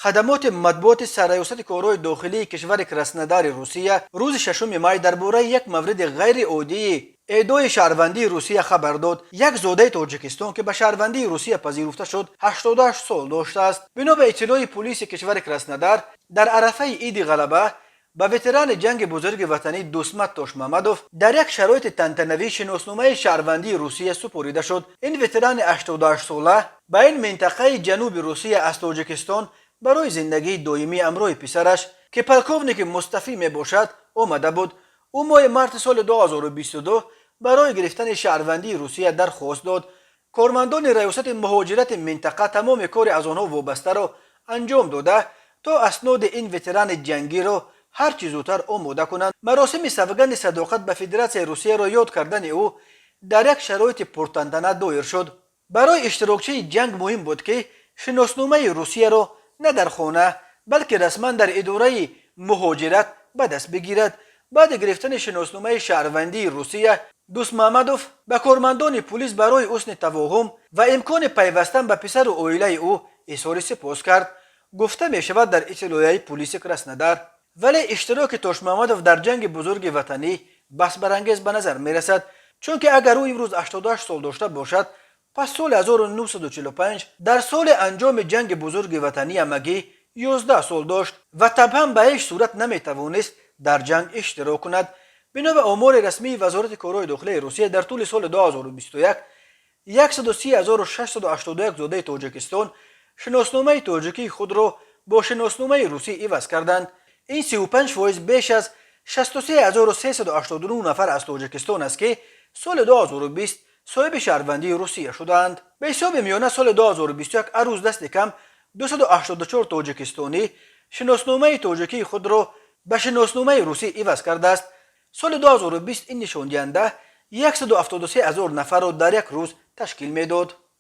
خدمات مطبوعات سرریاست کارهای داخلی کشور کرسنودار روسیه روز ششم مای درباره یک مورد غیر عادی اعدای شهروندی روسیه خبر داد. یک زاده تاجیکستان که به شهروندی روسیه پذیرفته شد 88 سال داشته است. بنا به اطلاع پلیس کشور کرسنودار در عرفه عید غلبه به وتران جنگ بزرگ وطنی دوسمت توشمامدوف در یک شرایط تنتنوی شناسنامه شهروندی روسیه سپرده شد. این وتران 88 ساله به این منطقه جنوب روسیه از تاجیکستان برای زندگی دائمی امروی پسرش که پلکوونیک مصطفی می باشد آمده بود. او ماه مارت سال 2022 برای گرفتن شهروندی روسیه درخواست داد. کارمندان ریاست مهاجرت منطقه تمام کار از آنها وابسته را انجام داده تا اسناد این وتران جنگی را هر چه زودتر آماده کنند. مراسم سوگند صداقت به فدراسیون روسیه را یاد کردن او در یک شرایط پرتنطنه دایر شد. برای اشتراکچی جنگ مهم بود که شناسنامه روسیه را نه در خانه بلکه رسما در اداره مهاجرت به دست بگیرد. بعد گرفتن شناسنامه شهروندی روسیه دوسمامدوف به کارمندان پلیس برای حسن تفاهم و امکان پیوستن به پسر و عائله او اظهار سپاس کرد. گفته می شود در اطلاعیه پلیس کرسنودار. ولی اشتراک توشمامدوف در جنگ بزرگ وطنی بس برانگیز به نظر می رسد، چون که اگر او امروز 88 سال داشته باشد پس سال 1945 در سال انجام جنگ بزرگ وطنی همگی 11 سال داشت و طبعا به هیچ صورت نمی توانست در جنگ اشتراک کند. بنا به آمار رسمی وزارت کارهای داخلی روسیه در طول سال 2021 130,681 زاده تاجیکستان شناسنامه تاجیکی خود را با شناسنامه روسی عوض کردند. این 35% بیش از 63389 نفر از تاجیکستان است که سال 2020 صاحب شهروندی روسیه شدند. به حساب میانه سال 2021 هر روز دست کم 284 تاجیکستانی شناسنامه تاجیکی خود را به شناسنامه روسی عوض کرده است. سال 2020 این نشان دهنده 173,000 نفر را در یک روز تشکیل میداد.